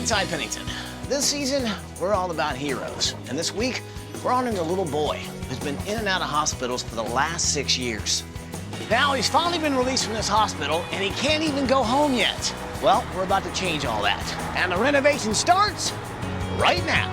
Banijay Pennington. This season, we're all about heroes. And this week, we're honoring a little boy who's been in and out of hospitals for the last 6 years. Now, he's finally been released from this hospital, and he can't even go home yet. Well, we're about to change all that. And the renovation starts right now.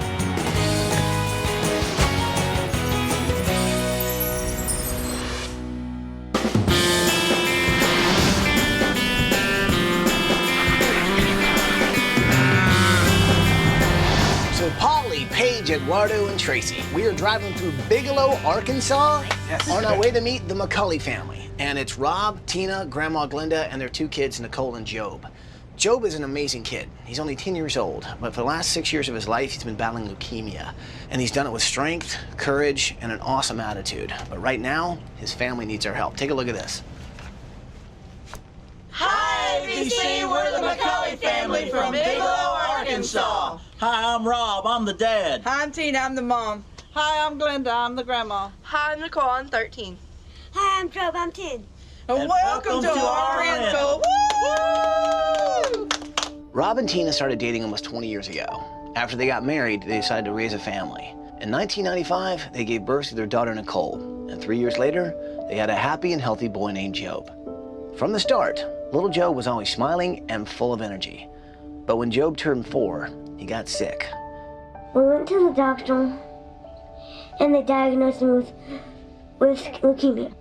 Paige, Eduardo, and Tracy. We are driving through Bigelow, Arkansas, on our way to meet the McCully family. And it's Rob, Tina, Grandma Glenda, and their 2 kids, Nicole and Job. Job is an amazing kid. He's only 10 years old, but for the last 6 years of his life, he's been battling leukemia. And he's done it with strength, courage, and an awesome attitude. But right now, his family needs our help. Take a look at this. Hi, ABC, we're the McCully family from Bigelow, Arkansas. Hi, I'm Rob, I'm the dad. Hi, I'm Tina, I'm the mom. Hi, I'm Glenda, I'm the grandma. Hi, I'm Nicole, I'm 13. Hi, I'm Job, I'm 10. And welcome to our rental. Woo! Rob and Tina started dating almost 20 years ago. After they got married, they decided to raise a family. In 1995, they gave birth to their daughter, Nicole. And 3 years later, they had a happy and healthy boy named Job. From the start, little Job was always smiling and full of energy. But when Job turned 4, he got sick. We went to the doctor, and they diagnosed him with leukemia.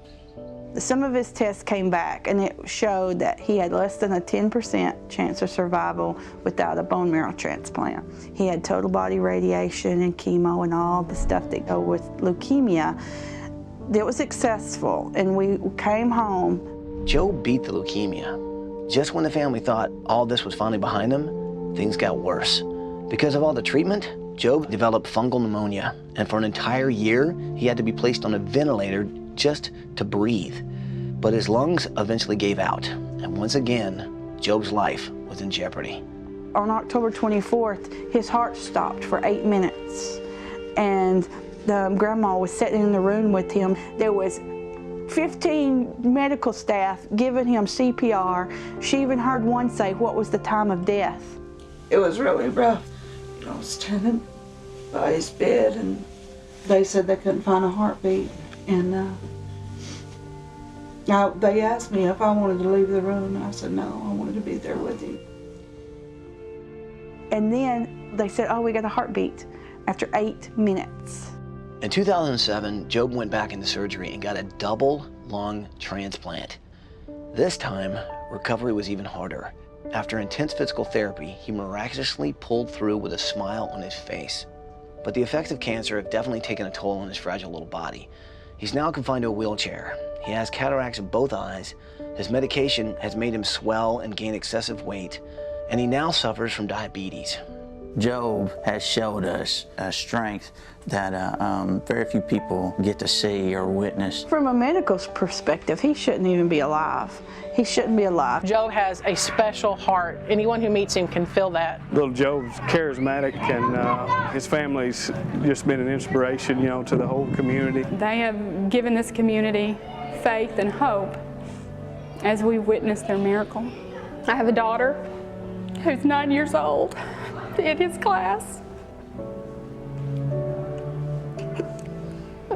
Some of his tests came back, and it showed that he had less than a 10% chance of survival without a bone marrow transplant. He had total body radiation and chemo and all the stuff that go with leukemia. It was successful, and we came home. Job beat the leukemia. Just when the family thought all this was finally behind them, things got worse. Because of all the treatment, Job developed fungal pneumonia, and for an entire year, he had to be placed on a ventilator just to breathe. But his lungs eventually gave out, and once again, Job's life was in jeopardy. On October 24th, his heart stopped for 8 minutes, and the grandma was sitting in the room with him. There was 15 medical staff giving him CPR. She even heard one say, "What was the time of death?" It was really rough. I was standing by his bed, and they said they couldn't find a heartbeat. And they asked me if I wanted to leave the room, and I said no, I wanted to be there with him. And then they said, "Oh, we got a heartbeat," after 8 minutes. In 2007, Job went back into surgery and got a double lung transplant. This time, recovery was even harder. After intense physical therapy, he miraculously pulled through with a smile on his face. But the effects of cancer have definitely taken a toll on his fragile little body. He's now confined to a wheelchair. He has cataracts in both eyes. His medication has made him swell and gain excessive weight, and he now suffers from diabetes. Job has showed us a strength that very few people get to see or witness. From a medical perspective, he shouldn't even be alive. He shouldn't be alive. Job has a special heart. Anyone who meets him can feel that. Little Job's charismatic, and his family's just been an inspiration, you know, to the whole community. They have given this community faith and hope as we witnessed their miracle. I have a daughter who's 9 years old in his class.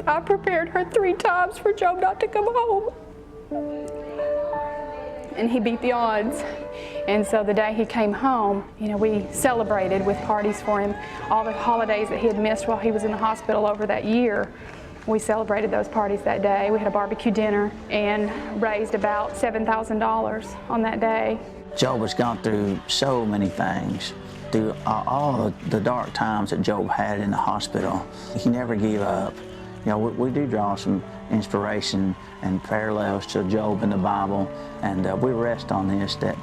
I prepared her 3 times for Job not to come home. And he beat the odds. And so the day he came home, you know, we celebrated with parties for him. All the holidays that he had missed while he was in the hospital over that year, we celebrated those parties that day. We had a barbecue dinner and raised about $7,000 on that day. Job has gone through so many things. Through all the dark times that Job had in the hospital, he never gave up. You know, we do draw some inspiration and parallels to Job in the Bible, and we rest on this, that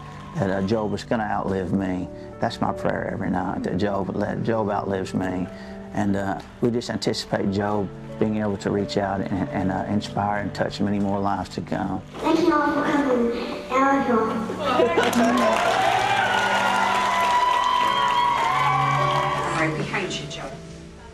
Job is going to outlive me. That's my prayer every night, that Job outlives me. And we just anticipate Job being able to reach out and inspire and touch many more lives to come. Thank you all for coming. I love you. Right behind you, Job.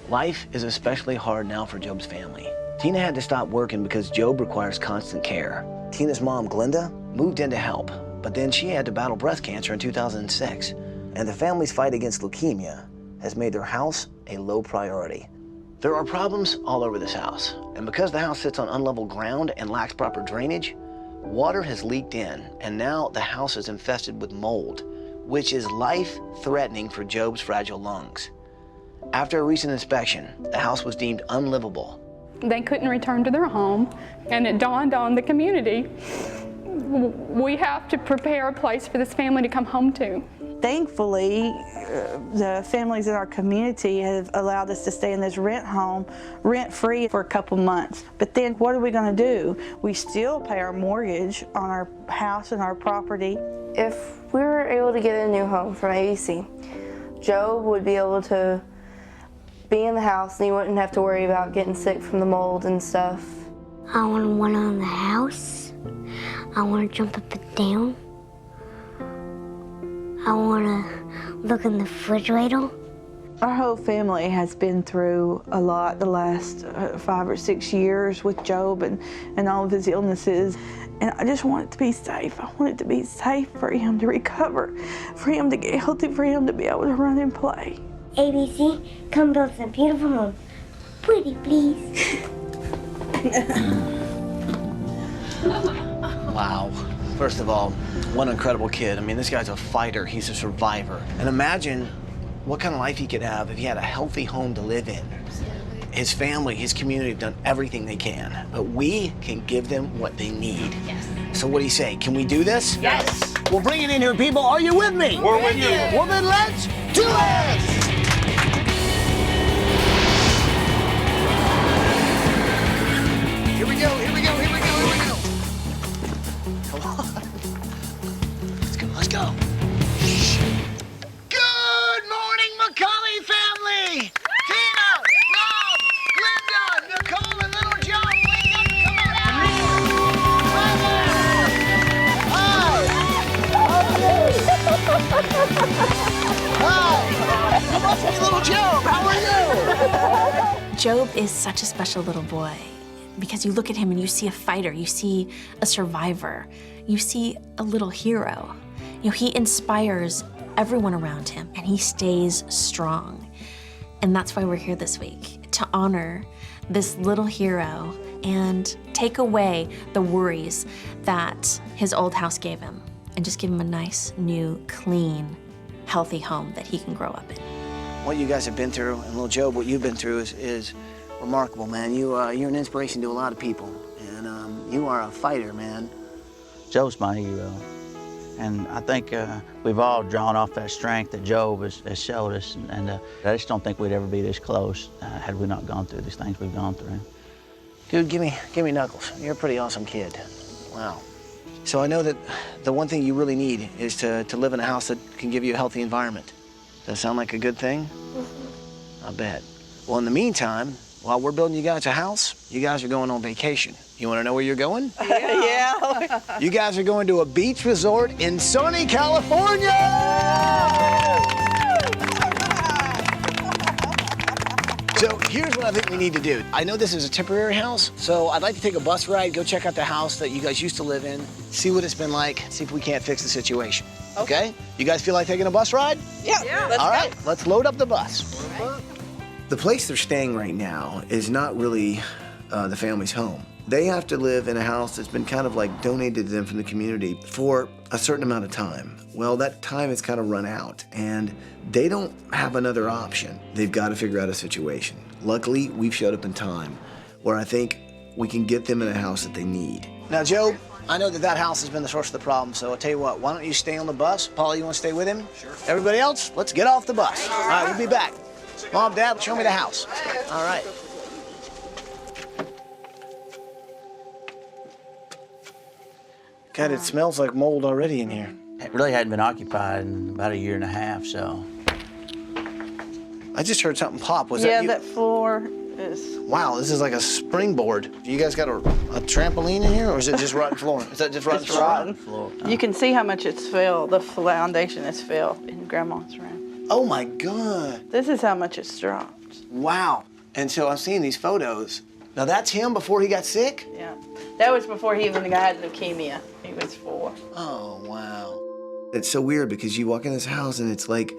Life is especially hard now for Job's family. Tina had to stop working because Job requires constant care. Tina's mom, Glenda, moved in to help, but then she had to battle breast cancer in 2006. and the family's fight against leukemia has made their house a low priority. There are problems all over this house, and because the house sits on unlevel ground and lacks proper drainage, water has leaked in, and now the house is infested with mold, which is life-threatening for Job's fragile lungs. After a recent inspection, the house was deemed unlivable. They couldn't return to their home, and it dawned on the community, we have to prepare a place for this family to come home to. Thankfully, the families in our community have allowed us to stay in this rent home, rent-free for a couple months. But then what are we going to do? We still pay our mortgage on our house and our property. If we were able to get a new home from ABC, Job would be able to be in the house and he wouldn't have to worry about getting sick from the mold and stuff. I want one on the house. I want to jump up and down. I want to look in the refrigerator. Our whole family has been through a lot the last 5 or 6 years with Job and all of his illnesses. And I just want it to be safe. I want it to be safe for him to recover, for him to get healthy, for him to be able to run and play. ABC, come build some beautiful home. Pretty, please. Wow. First of all, what an incredible kid. I mean, this guy's a fighter. He's a survivor. And imagine what kind of life he could have if he had a healthy home to live in. His family, his community have done everything they can, but we can give them what they need. Yes. So what do you say? Can we do this? Yes. Well, bring it in here, people. Are you with me? We're with you. Well, then let's do it! Here we go, here we go, here we go, here we go. Come on. Let's go, let's go. Good morning, McCully family! Tina, Rob, Glenda, Nicole, and little Joe, wake up, come on out! Hi! Come up to me, little Joe, how are you? Job is such a special little boy because you look at him and you see a fighter, you see a survivor, you see a little hero. You know, he inspires everyone around him and he stays strong. And that's why we're here this week, to honor this little hero and take away the worries that his old house gave him and just give him a nice, new, clean, healthy home that he can grow up in. What you guys have been through, and little Job, what you've been through is remarkable, man. You're an inspiration to a lot of people, and you are a fighter, man. Job's my hero, and I think we've all drawn off that strength that Job has showed us, and I just don't think we'd ever be this close had we not gone through these things we've gone through. Dude, give me Knuckles. You're a pretty awesome kid. Wow. So I know that the one thing you really need is to live in a house that can give you a healthy environment. Does that sound like a good thing? Mm-hmm. I bet. Well, in the meantime, while we're building you guys a house, you guys are going on vacation. You want to know where you're going? Yeah. You guys are going to a beach resort in sunny California! So here's what I think we need to do. I know this is a temporary house, so I'd like to take a bus ride, go check out the house that you guys used to live in, see what it's been like, see if we can't fix the situation. Okay? You guys feel like taking a bus ride? Yeah. All right, let's load up the bus. The place they're staying right now is not really the family's home. They have to live in a house that's been kind of like donated to them from the community for a certain amount of time. Well, that time has kind of run out, and they don't have another option. They've got to figure out a situation. Luckily, we've showed up in time where I think we can get them in a house that they need. Now, Joe, I know that house has been the source of the problem, so I'll tell you what, why don't you stay on the bus? Paula, you want to stay with him? Sure. Everybody else, let's get off the bus. All right, we'll be back. Mom, Dad, show me the house. All right. God, it smells like mold already in here. It really hadn't been occupied in about 1.5 years, so. I just heard something pop. Was that you? Yeah, that floor is... Wow, this is like a springboard. You guys got a trampoline in here, or is it just rotten floor? Is that just rotten floor? Rotten floor. You can see how much it's filled. The foundation is filled in Grandma's room. Oh my God. This is how much it's dropped. Wow. And so I'm seeing these photos. Now that's him before he got sick? Yeah. That was before he even had leukemia. He was 4. Oh, wow. It's so weird because you walk in this house and it's like,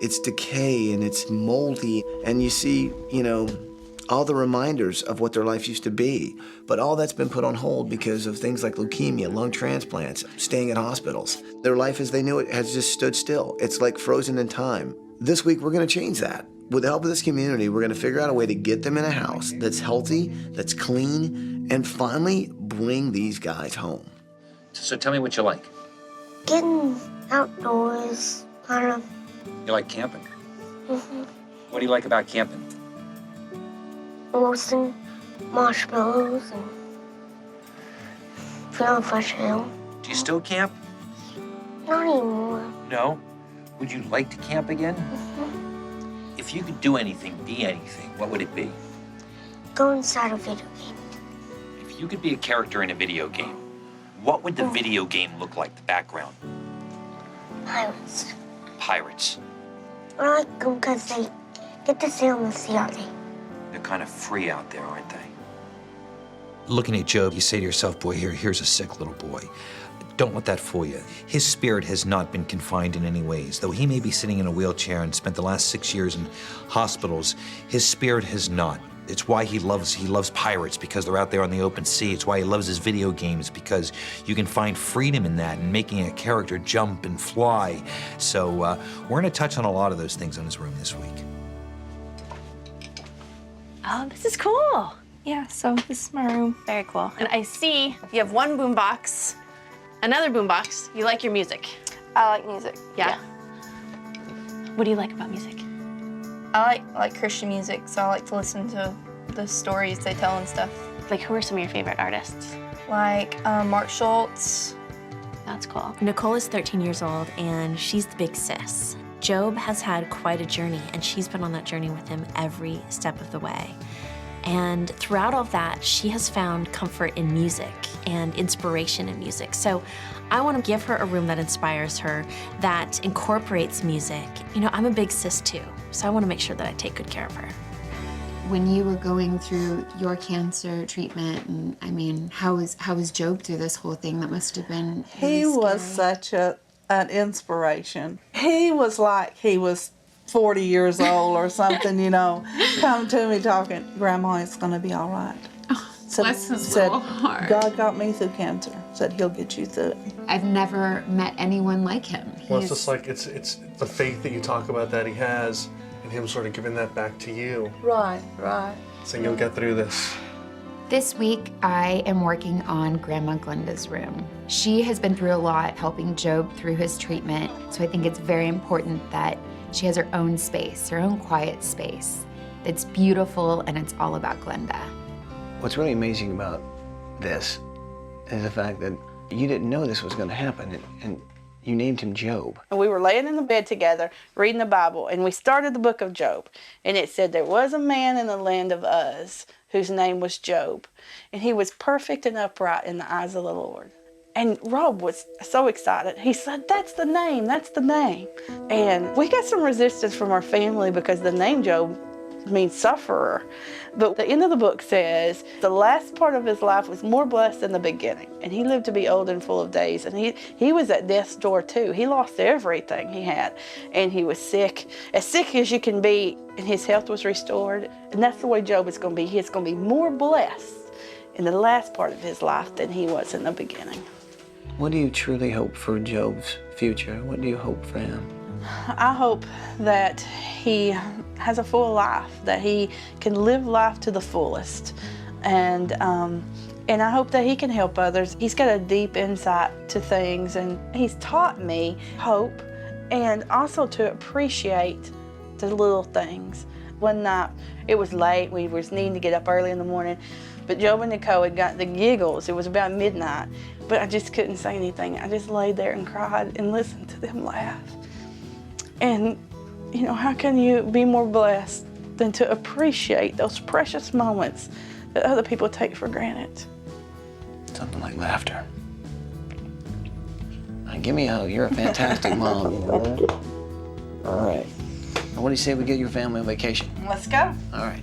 it's decay and it's moldy, and you see, you know, all the reminders of what their life used to be. But all that's been put on hold because of things like leukemia, lung transplants, staying at hospitals. Their life as they knew it has just stood still. It's like frozen in time. This week, we're gonna change that. With the help of this community, we're gonna figure out a way to get them in a house that's healthy, that's clean, and finally bring these guys home. So tell me what you like. Getting outdoors, kind of. You like camping? Mm-hmm. What do you like about camping? Roasting marshmallows and feeling fresh air. Do you still camp? Not anymore. No? Would you like to camp again? Mm-hmm. If you could do anything, be anything, what would it be? Go inside a video game. If you could be a character in a video game, what would the video game look like, the background? Pirates. Pirates. I like them because they get to sail on the sea all day. They're kind of free out there, aren't they? Looking at Job, you say to yourself, boy, here's a sick little boy. Don't let that fool you. His spirit has not been confined in any ways. Though he may be sitting in a wheelchair and spent the last 6 years in hospitals, his spirit has not. It's why he loves pirates, because they're out there on the open sea. It's why he loves his video games, because you can find freedom in that and making a character jump and fly. So we're gonna touch on a lot of those things in his room this week. Oh, this is cool. Yeah, so this is my room. Very cool. And I see you have one boombox, another boombox. You like your music. I like music. Yeah. What do you like about music? I like Christian music, so I like to listen to the stories they tell and stuff. Like, who are some of your favorite artists? Like Mark Schultz. That's cool. Nicole is 13 years old, and she's the big sis. Job has had quite a journey, and she's been on that journey with him every step of the way. And throughout all of that, she has found comfort in music and inspiration in music. So I want to give her a room that inspires her, that incorporates music. You know, I'm a big sis too, so I want to make sure that I take good care of her. When you were going through your cancer treatment, and I mean, how was Job through this whole thing? That must have been really He was scary. such an inspiration. He was like he was 40 years old or something, you know, come to me talking, Grandma, it's going to be all right. Bless his little heart. God got me through cancer. Said he'll get you through it. I've never met anyone like him. Well, it's just like, it's the faith that you talk about that he has, and him sort of giving that back to you. Right. Saying you'll get through this. This week, I am working on Grandma Glenda's room. She has been through a lot helping Job through his treatment, so I think it's very important that she has her own space, her own quiet space. It's beautiful, and it's all about Glenda. What's really amazing about this is the fact that you didn't know this was going to happen, and you named him Job. And we were laying in the bed together, reading the Bible, and we started the book of Job. And it said, there was a man in the land of Uz whose name was Job, and he was perfect and upright in the eyes of the Lord. And Rob was so excited. He said, that's the name, that's the name. And we got some resistance from our family because the name Job means sufferer. But the end of the book says the last part of his life was more blessed than the beginning. And he lived to be old and full of days. And he was at death's door too. He lost everything he had. And he was sick as you can be. And his health was restored. And that's the way Job is going to be. He is going to be more blessed in the last part of his life than he was in the beginning. What do you truly hope for Job's future? What do you hope for him? I hope that he has a full life, that he can live life to the fullest. And I hope that he can help others. He's got a deep insight to things, and he's taught me hope and also to appreciate the little things. One night, it was late, we was needing to get up early in the morning, but Job and Nicole had got the giggles. It was about midnight, but I just couldn't say anything. I just laid there and cried and listened to them laugh. And, you know, how can you be more blessed than to appreciate those precious moments that other people take for granted? Something like laughter. Now, give me a hug. You're a fantastic mom, you know that? All right. Now, what do you say we get your family on vacation? Let's go. All right.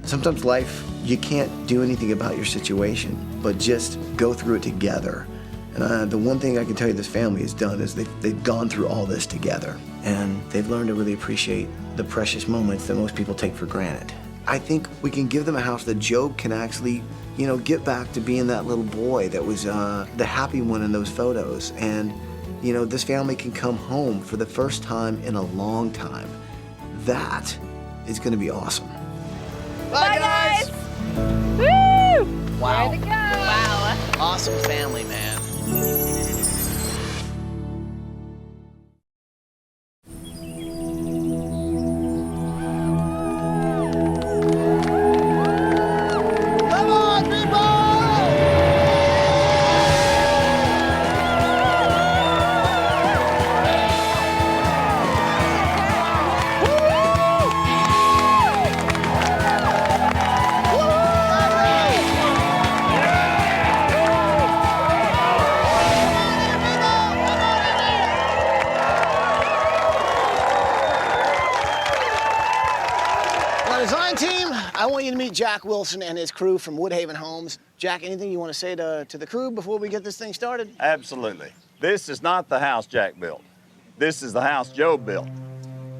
Sometimes life, you can't do anything about your situation, but just go through it together. And The one thing I can tell you this family has done is they've gone through all this together, and they've learned to really appreciate the precious moments that most people take for granted. I think we can give them a house that Job can actually, you know, get back to being that little boy that was the happy one in those photos. And, you know, this family can come home for the first time in a long time. That is going to be awesome. Bye, guys! Woo! Wow. Way to go! Wow. Awesome family, man. I want you to meet Jack Wilson and his crew from Woodhaven Homes. Jack, anything you want to say to the crew before we get this thing started? Absolutely. This is not the house Jack built. This is the house Job built.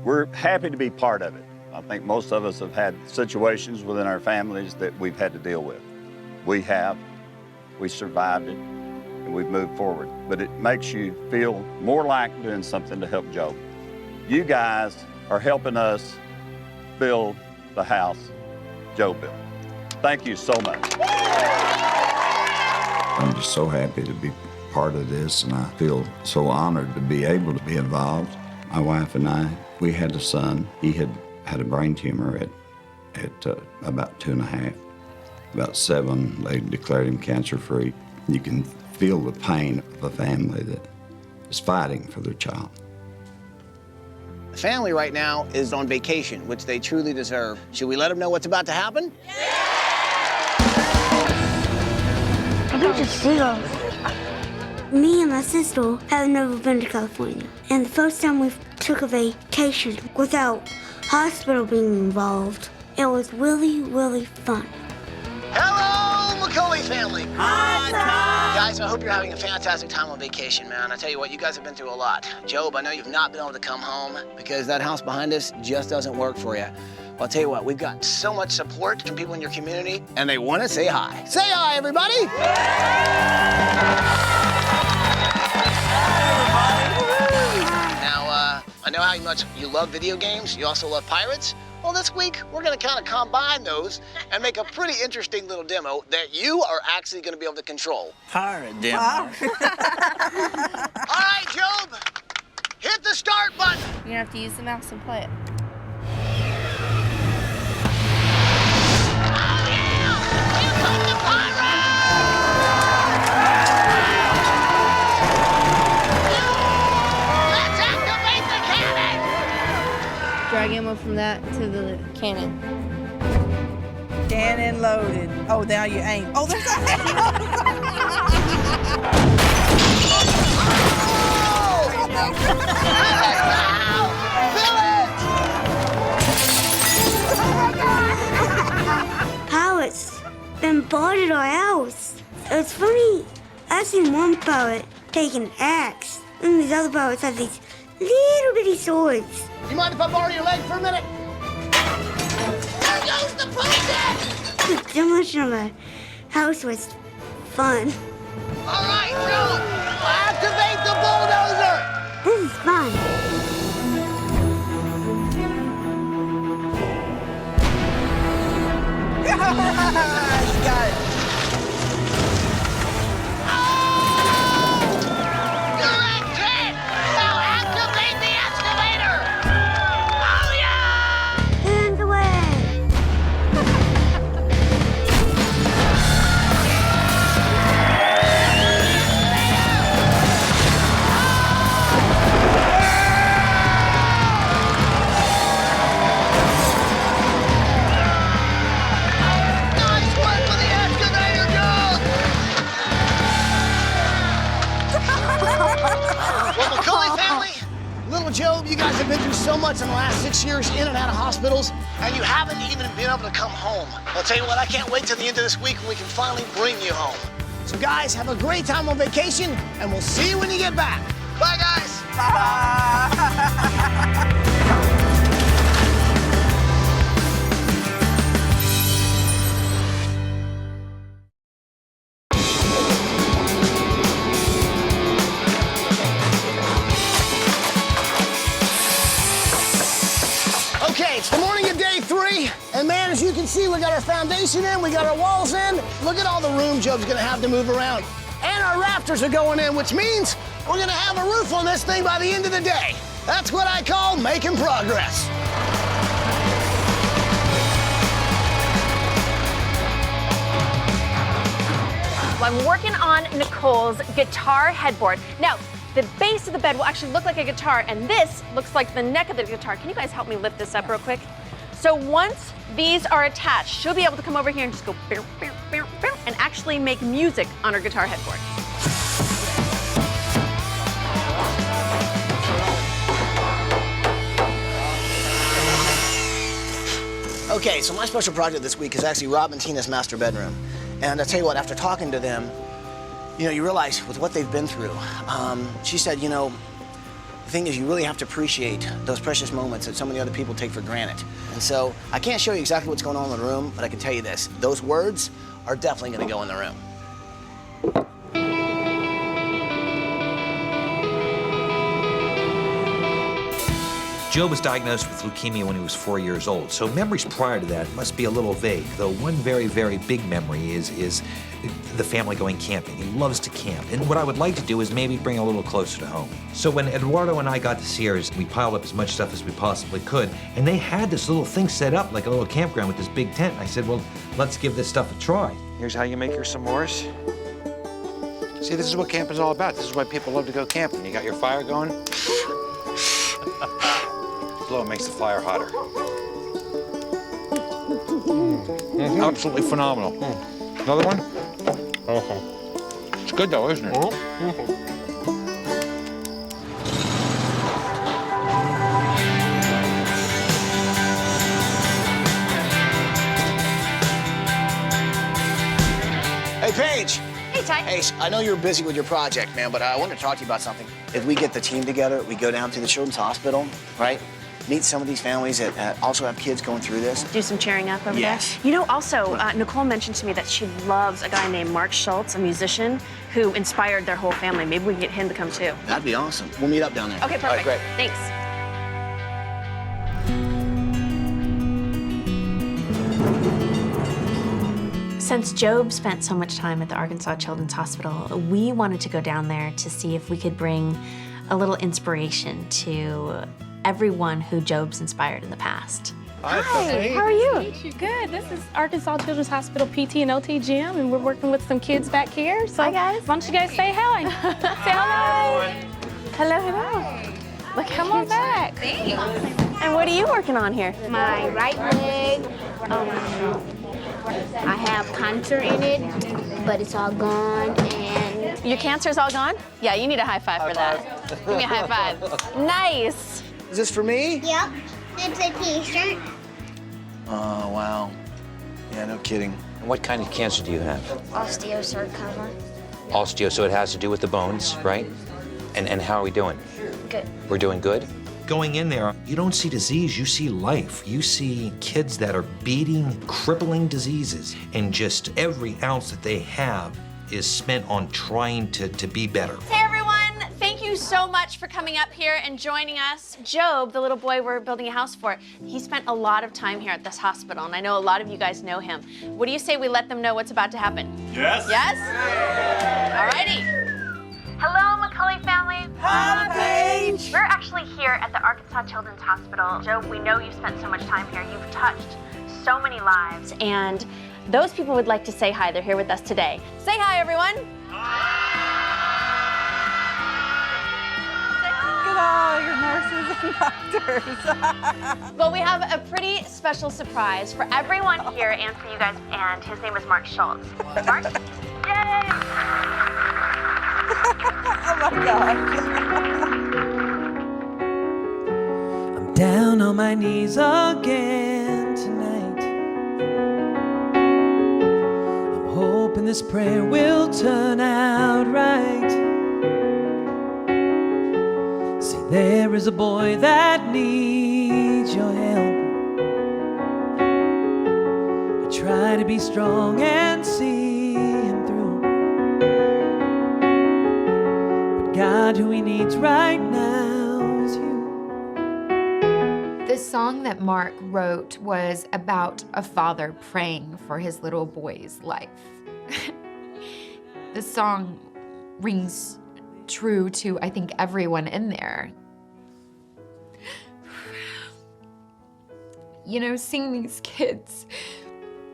We're happy to be part of it. I think most of us have had situations within our families that we've had to deal with. We have. We survived it, and we've moved forward. But it makes you feel more like doing something to help Job. You guys are helping us build the house Job built. Thank you so much. I'm just so happy to be part of this, and I feel so honored to be able to be involved. My wife and I, we had a son. He had a brain tumor at about 2.5. About 7, they declared him cancer-free. You can feel the pain of a family that is fighting for their child. The family right now is on vacation, which they truly deserve. Should we let them know what's about to happen? I can just see them. Me and my sister have never been to California. And the first time we took a vacation without hospital being involved, it was really, really fun. Hello, McCully family. Hi, Tom. Guys, I hope you're having a fantastic time on vacation, man. I tell you what, you guys have been through a lot. Job, I know you've not been able to come home because that house behind us just doesn't work for you. Well, I'll tell you what, we've got so much support from people in your community, and they want to say hi. Say hi, everybody. Now, I know how much you love video games. You also love pirates. Well, this week, we're going to kind of combine those and make a pretty interesting little demo that you are actually going to be able to control. Pirate demo. All right, Job, hit the start button. You're gonna have to use the mouse and play it. Let's activate the cannon! Drag ammo from that to the cannon. Cannon loaded. Oh, now you aim. Oh, there's a Pirates bombarded our house. It's funny. I've seen one pirate take an axe, and these other pirates have these little bitty swords. You mind if I borrow your leg for a minute? There goes the project! The demolition of our house was fun. All right, Joe, activate the bulldozer! This is fun. You got it. Direct hit! Now activate the excavator! Oh, yeah! And away. Nice work with the excavator, Joe! Well, McCully family, little Job, you guys have been through so much in the last 6 years in and out of hospitals, and you haven't even been able to come home. I'll tell you what, I can't wait till the end of this week when we can finally bring you home. So guys, have a great time on vacation, and we'll see you when you get back. Bye, guys. Okay, it's the morning of day 3, and man, as you can see, we got our foundation in, we got our walls in. Look at all the room Job's gonna have to move around. And our rafters are going in, which means we're gonna have a roof on this thing by the end of the day. That's what I call making progress. Well, I'm working on Nicole's guitar headboard. Now, the base of the bed will actually look like a guitar, and this looks like the neck of the guitar. Can you guys help me lift this up real quick? So once these are attached, she'll be able to come over here and just go bow, bow, bow, bow, and actually make music on her guitar headboard. Okay, so my special project this week is actually Rob and Tina's master bedroom. And I tell you what, after talking to them, you know, you realize with what they've been through, she said, you know, the thing is you really have to appreciate those precious moments that so many other people take for granted. And so I can't show you exactly what's going on in the room, but I can tell you this, those words are definitely gonna go in the room. Joe was diagnosed with leukemia when he was 4 years old, so memories prior to that must be a little vague, though one very, very big memory is the family going camping. He loves to camp, and what I would like to do is maybe bring a little closer to home. So when Eduardo and I got to Sears, we piled up as much stuff as we possibly could, and they had this little thing set up like a little campground with this big tent. I said, well, let's give this stuff a try. Here's how you make your s'mores. See, this is what camp is all about. This is why people love to go camping. You got your fire going. Blow makes the fire hotter. Absolutely phenomenal. Another one? It's good though, isn't it? Hey, Paige. Hey, Ty. Hey, I know you're busy with your project, man, but I want to talk to you about something. If we get the team together, we go down to the Children's Hospital, right? Meet some of these families that also have kids going through this. Do some cheering up over Yes. there. You know, also, Nicole mentioned to me that she loves a guy named Mark Schultz, a musician, who inspired their whole family. Maybe we can get him to come too. That'd be awesome. We'll meet up down there. Okay, perfect. All right, great. Thanks. Since Job spent so much time at the Arkansas Children's Hospital, we wanted to go down there to see if we could bring a little inspiration to everyone who Job's inspired in the past. Hi, how are you? Good. This is Arkansas Children's Hospital PT and OT gym, and we're working with some kids back here. So hi, guys. Why don't you guys say hi? Say hello. Hello, hello. Well, come on back. Thanks. And what are you working on here? My right leg, I have cancer in it, but it's all gone, and... Your cancer's all gone? Yeah, you need a high five for that. Give me a high five. Nice. Is this for me? Yep, it's a t-shirt. Oh, wow. Yeah, no kidding. And what kind of cancer do you have? Osteosarcoma. Osteo, so it has to do with the bones, right? And how are we doing? Good. We're doing good? Going in there, you don't see disease, you see life. You see kids that are beating crippling diseases, and just every ounce that they have is spent on trying to be better. Hey, everyone. Thank you so much for coming up here and joining us. Job, the little boy we're building a house for, he spent a lot of time here at this hospital, and I know a lot of you guys know him. What do you say we let them know what's about to happen? Yes. Yes? All righty. Hello, McCully family. Hi, Paige. We're actually here at the Arkansas Children's Hospital. Job, we know you've spent so much time here. You've touched so many lives, and those people would like to say hi. They're here with us today. Say hi, everyone. Look at all your nurses and doctors. Well, we have a pretty special surprise for everyone here and for you guys, and his name is Mark Schultz. Mark? Yay! Oh my gosh. I'm down on my knees again tonight. I'm hoping this prayer will turn out right. See, there is a boy that needs your help. I try to be strong and see him through, but God, who he needs right now is you. The song that Mark wrote was about a father praying for his little boy's life. The song rings true to, I think, everyone in there. You know, seeing these kids,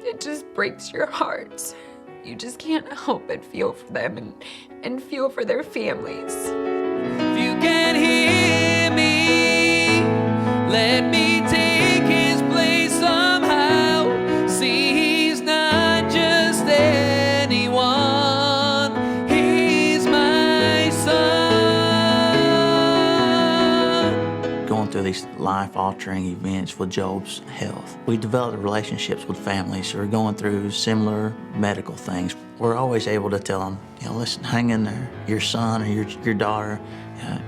it just breaks your heart. You just can't help but feel for them and feel for their families. If you can hear me, let me take his place somehow. See, he's not just anyone, he's my son. Going through these life-altering events with Job's health, we developed relationships with families who are going through similar medical things. We're always able to tell them, you know, listen, hang in there. Your son or your daughter,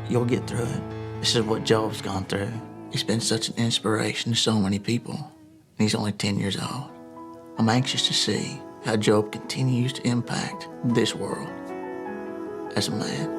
you'll get through it. This is what Job's gone through. He's been such an inspiration to so many people, and he's only 10 years old. I'm anxious to see how Job continues to impact this world as a man.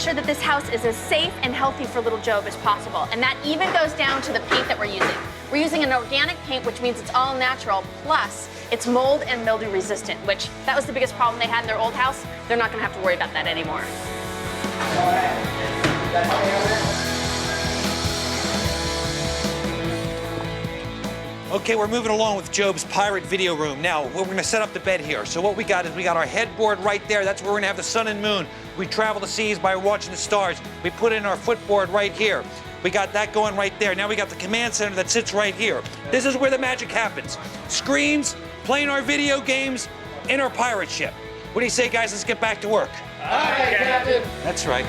That this house is as safe and healthy for little Job as possible. And that even goes down to the paint that we're using. We're using an organic paint, which means it's all natural, plus it's mold and mildew resistant, which that was the biggest problem they had in their old house. They're not gonna have to worry about that anymore. Okay, we're moving along with Job's pirate video room. Now, we're gonna set up the bed here. So what we got is we got our headboard right there. That's where we're gonna have the sun and moon. We travel the seas by watching the stars. We put in our footboard right here. We got that going right there. Now we got the command center that sits right here. This is where the magic happens. Screens, playing our video games, in our pirate ship. What do you say, guys? Let's get back to work. All right, Captain. That's right.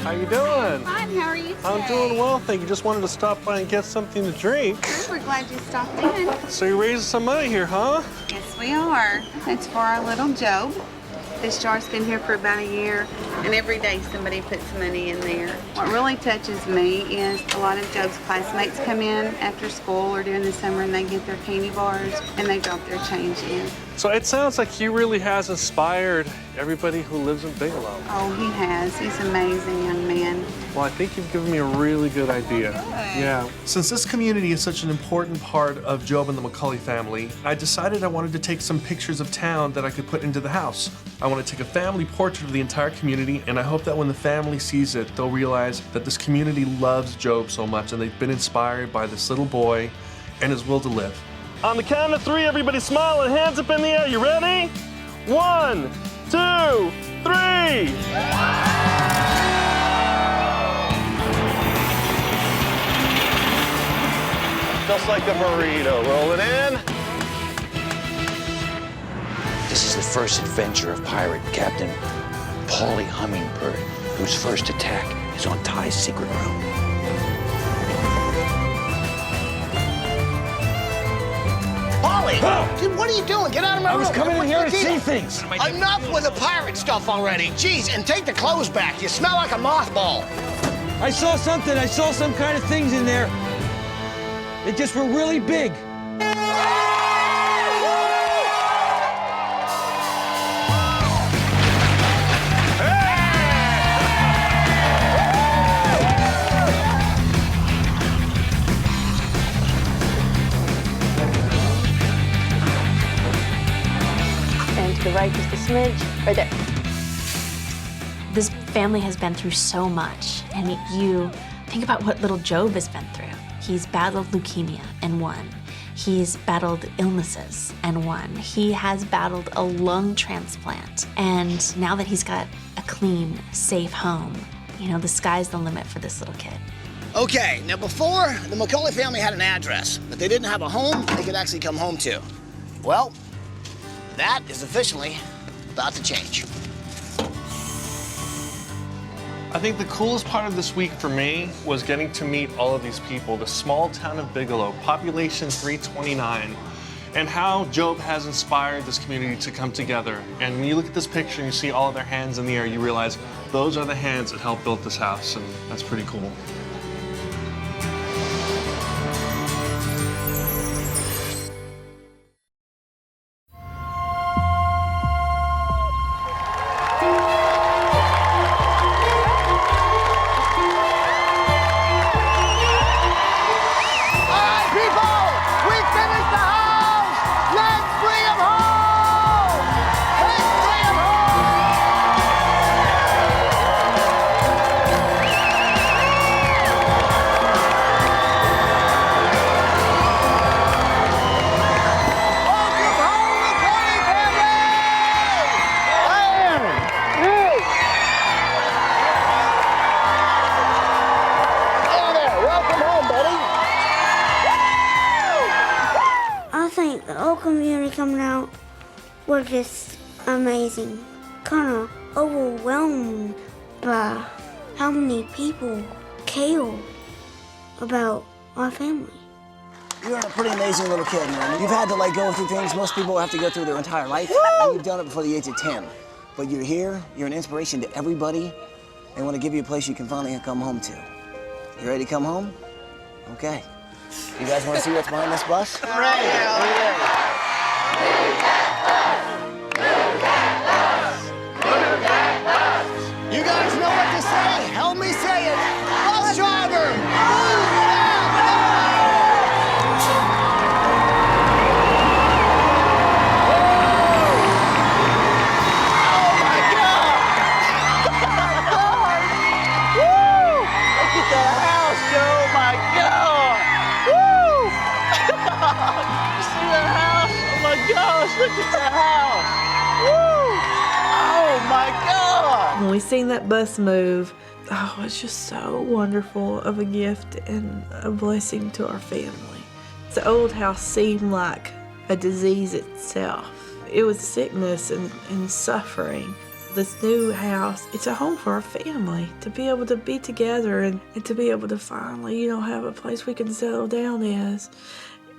How you doing? Fine, how are you today? I'm doing well, thank you. Just wanted to stop by and get something to drink. We're glad you stopped in. So you're raising some money here, huh? Yes, we are. It's for our little Job. This jar's been here for about a year, and every day somebody puts money in there. What really touches me is a lot of Job's classmates come in after school or during the summer, and they get their candy bars, and they drop their change in. So it sounds like he really has inspired everybody who lives in Bigelow. Oh, he has. He's an amazing young man. Well, I think you've given me a really good idea. Yeah. Since this community is such an important part of Job and the McCully family, I decided I wanted to take some pictures of town that I could put into the house. I want to take a family portrait of the entire community, and I hope that when the family sees it, they'll realize that this community loves Job so much, and they've been inspired by this little boy and his will to live. On the count of 3, everybody smile and hands up in the air. You ready? 1, 2, 3. Just like a burrito. Roll it in. This is the first adventure of pirate Captain Paulie Hummingbird, whose first attack is on Ty's secret room. Paulie! Dude, what are you doing? Get out of my room. I was coming in here to What's the see deal? things. Enough with the pirate stuff already. Jeez, and take the clothes back. You smell like a mothball. I saw something. I saw some kind of things in there. They just were really big. And to the right, just a smidge, right there. This family has been through so much, And you think about what little Job has been through. He's battled leukemia and won. He's battled illnesses and won. He has battled a lung transplant. And now that he's got a clean, safe home, you know, the sky's the limit for this little kid. Okay, now before, the McCully family had an address, but they didn't have a home they could actually come home to. Well, that is officially about to change. I think the coolest part of this week for me was getting to meet all of these people, the small town of Bigelow, population 329, and how Job has inspired this community to come together. And when you look at this picture and you see all of their hands in the air, you realize those are the hands that helped build this house, and that's pretty cool. Coming out were just amazing. Kind of overwhelmed by how many people care about our family. You're a pretty amazing little kid, man. You've had to go through things most people have to go through their entire life. And you've done it before the age of 10. But you're here, you're an inspiration to everybody. They want to give you a place you can finally come home to. You ready to come home? Okay. You guys want to see what's behind this bus? Right. You guys know what to say. Help me say it. Bus driver, move that bus! Oh my God! Woo! Look at that house, Joe. My God! Woo! You see that house? Oh my gosh! Look at that house! Woo! Oh my God! When we seen that bus move, oh, it's just so wonderful of a gift and a blessing to our family. The old house seemed like a disease itself. It was sickness and suffering. This new house, it's a home for our family, to be able to be together and to be able to finally, you know, have a place we can settle down as.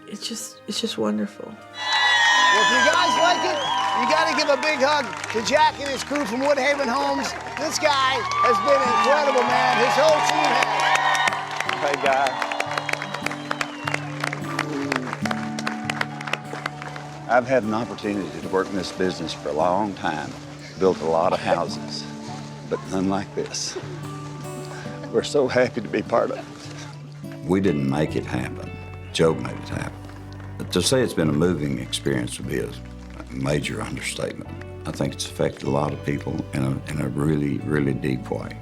It's just wonderful. Well, if you guys like it, you got to give a big hug to Jack and his crew from Woodhaven Homes. This guy has been incredible, man. His whole team has. Hey, guy. I've had an opportunity to work in this business for a long time. Built a lot of houses, but none like this. We're so happy to be part of it. We didn't make it happen. Job made it happen. But to say it's been a moving experience would be a major understatement. I think it's affected a lot of people in a really, really deep way.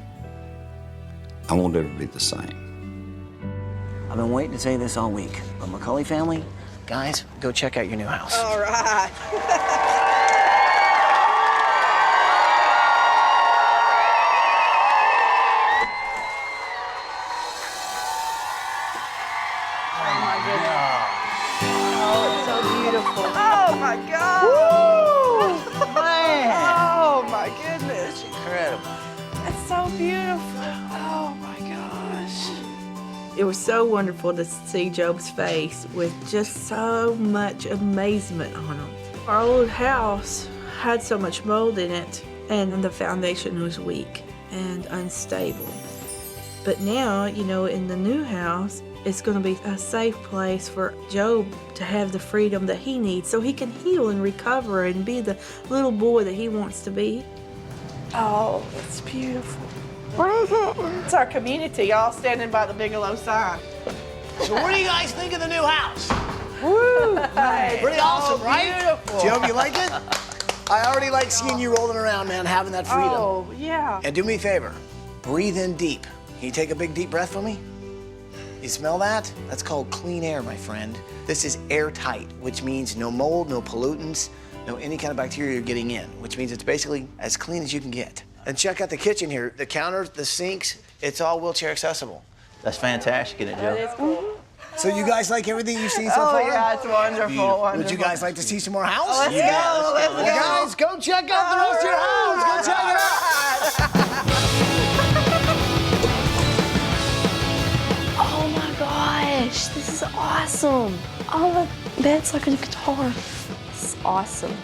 I won't ever be the same. I've been waiting to say this all week, but McCully family, guys, go check out your new house. All right. Oh my God! Woo! Man! Oh my goodness! That's incredible. That's so beautiful. Oh my gosh. It was so wonderful to see Job's face with just so much amazement on him. Our old house had so much mold in it, and the foundation was weak and unstable. But now, you know, in the new house, it's going to be a safe place for Job to have the freedom that he needs so he can heal and recover and be the little boy that he wants to be. Oh, it's beautiful. What is it? It's our community, all standing by the Bigelow sign. So what do you guys think of the new house? Woo! Pretty awesome, right? Beautiful. Job, you like it? I already like seeing you rolling around, man, having that freedom. Oh, yeah. And do me a favor, breathe in deep. Can you take a big deep breath for me? You smell that? That's called clean air, my friend. This is airtight, which means no mold, no pollutants, no any kind of bacteria you're getting in, which means it's basically as clean as you can get. And check out the kitchen here. The counters, the sinks, it's all wheelchair accessible. That's fantastic, isn't it, Joe? That is cool. So you guys like everything you've seen so far? Oh, yeah, it's wonderful, Would you guys like to see some more house? Let's go, let's go. Guys, go check out the rest of your house. Go check it out. Oh my gosh, this is awesome. Oh, that's like a guitar. This is awesome.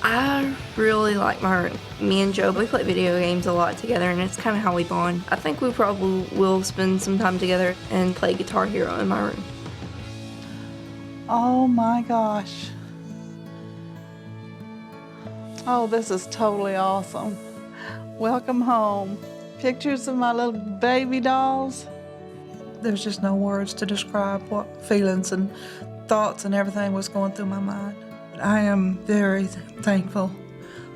I really like my room. Me and Joe, we play video games a lot together, and it's kind of how we bond. I think we probably will spend some time together and play Guitar Hero in my room. Oh my gosh. Oh, this is totally awesome. Welcome home. Pictures of my little baby dolls. There's just no words to describe what feelings and thoughts and everything was going through my mind. I am very thankful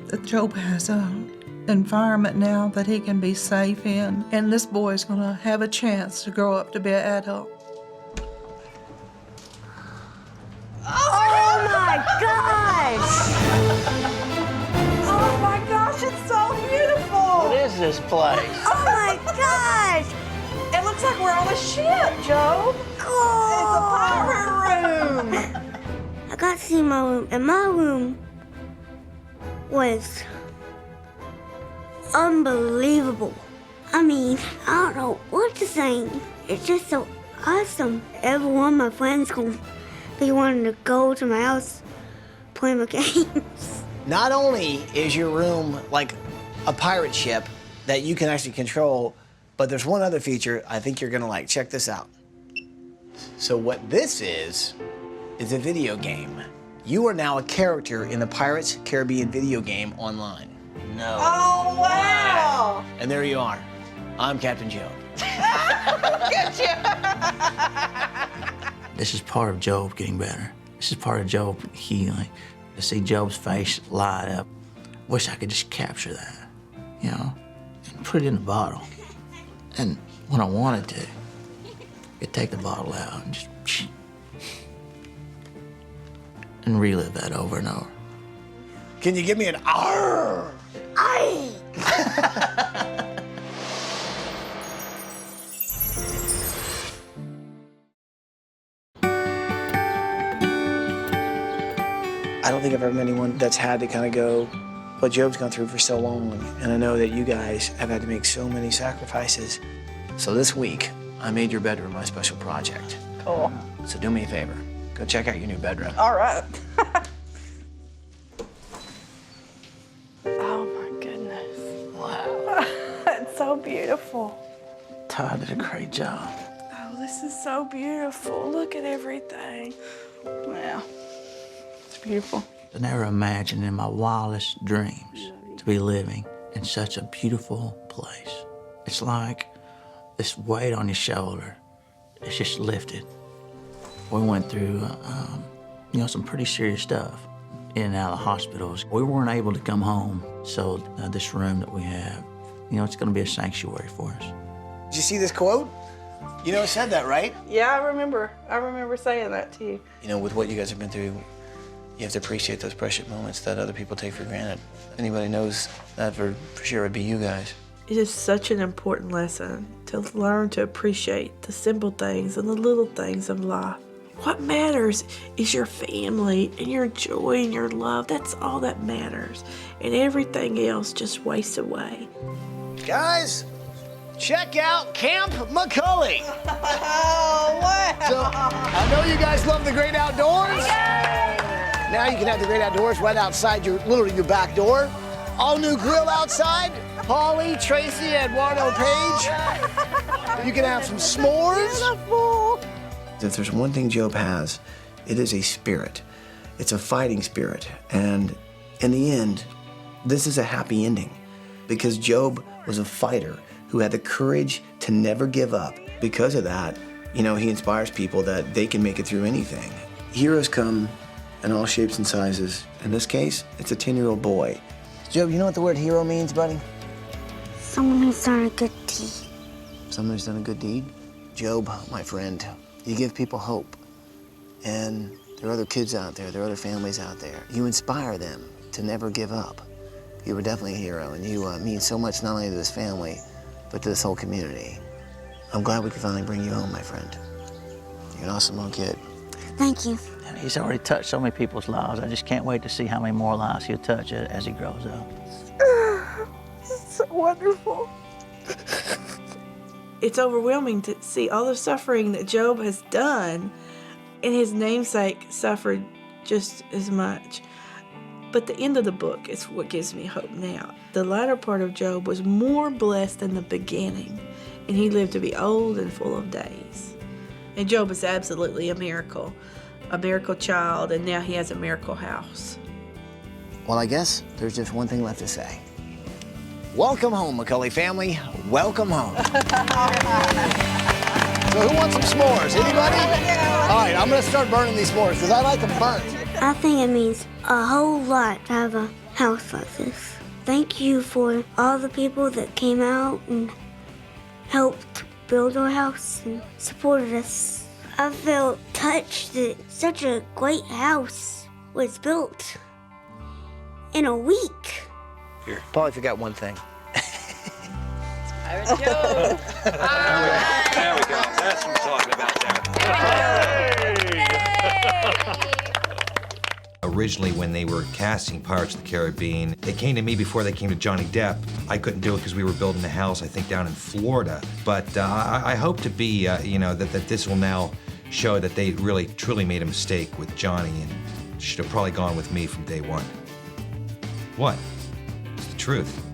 that Job has an environment now that he can be safe in, and this boy is going to have a chance to grow up to be an adult. Oh my gosh! Oh my gosh, it's so beautiful! What is this place? Oh my gosh! It looks like we're on a ship, Job. Oh. It's a pirate room. I got to see my room, and my room was unbelievable. I mean, I don't know what to say. It's just so awesome. Every one of my friends gonna be wanting to go to my house, play my games. Not only is your room like a pirate ship that you can actually control, but there's one other feature I think you're gonna like. Check this out. So what this is a video game. You are now a character in the Pirates Caribbean video game online. No. Oh, wow. And there you are. I'm Captain Joe. Look at you. This is part of Job getting better. This is part of Job healing. To see Job's face light up, wish I could just capture that, you know, and put it in a bottle. And when I wanted to, I could take the bottle out and just and relive that over and over. Can you give me an arr? Aye! I don't think I've ever met anyone that's had to kind of go what Job's gone through for so long. And I know that you guys have had to make so many sacrifices. So this week, I made your bedroom my special project. Cool. So do me a favor. Go check out your new bedroom. All right. Oh my goodness. Wow. It's so beautiful. Todd did a great job. Oh, this is so beautiful. Look at everything. Wow. It's beautiful. I never imagined in my wildest dreams to be living in such a beautiful place. It's like this weight on your shoulder, it's just lifted. We went through, you know, some pretty serious stuff in and out of the hospitals. We weren't able to come home, so this room that we have, you know, it's going to be a sanctuary for us. Did you see this quote? You know, it said that, right? Yeah, I remember saying that to you. You know, with what you guys have been through, you have to appreciate those precious moments that other people take for granted. Anybody knows that for sure would be you guys. It is such an important lesson to learn to appreciate the simple things and the little things of life. What matters is your family and your joy and your love. That's all that matters. And everything else just wastes away. Guys, check out Camp McCully. Oh, wow. So, I know you guys love the great outdoors. Now you can have the great outdoors right outside literally your back door. All new grill outside. Polly, Tracy, Eduardo, Paige. You can have some s'mores. Beautiful. If there's one thing Job has, it is a spirit. It's a fighting spirit. And in the end, this is a happy ending because Job was a fighter who had the courage to never give up. Because of that, you know, he inspires people that they can make it through anything. Heroes come in all shapes and sizes. In this case, it's a 10-year-old boy. Job, you know what the word hero means, buddy? Someone who's not a good teeth. someone who's done a good deed. Job, my friend, you give people hope. And there are other kids out there, there are other families out there. You inspire them to never give up. You were definitely a hero, and you mean so much not only to this family, but to this whole community. I'm glad we could finally bring you home, my friend. You're an awesome little kid. Thank you. And he's already touched so many people's lives. I just can't wait to see how many more lives he'll touch as he grows up. It's so wonderful. It's overwhelming to see all the suffering that Job has done, and his namesake suffered just as much. But the end of the book is what gives me hope now. The latter part of Job was more blessed than the beginning, and he lived to be old and full of days. And Job is absolutely a miracle child, and now he has a miracle house. Well, I guess there's just one thing left to say. Welcome home, McCully family. Welcome home. So who wants some s'mores? Anybody? All right, I'm gonna start burning these s'mores because I like them burnt. I think it means a whole lot to have a house like this. Thank you for all the people that came out and helped build our house and supported us. I felt touched that such a great house was built in a week. Here. Probably forgot one thing. Pirate Joe. There we go. That's what I'm talking about there. Originally, when they were casting Pirates of the Caribbean, they came to me before they came to Johnny Depp. I couldn't do it because we were building a house, I think, down in Florida. But I hope to be, that this will now show that they really, truly made a mistake with Johnny and should have probably gone with me from day one. What? It's the truth.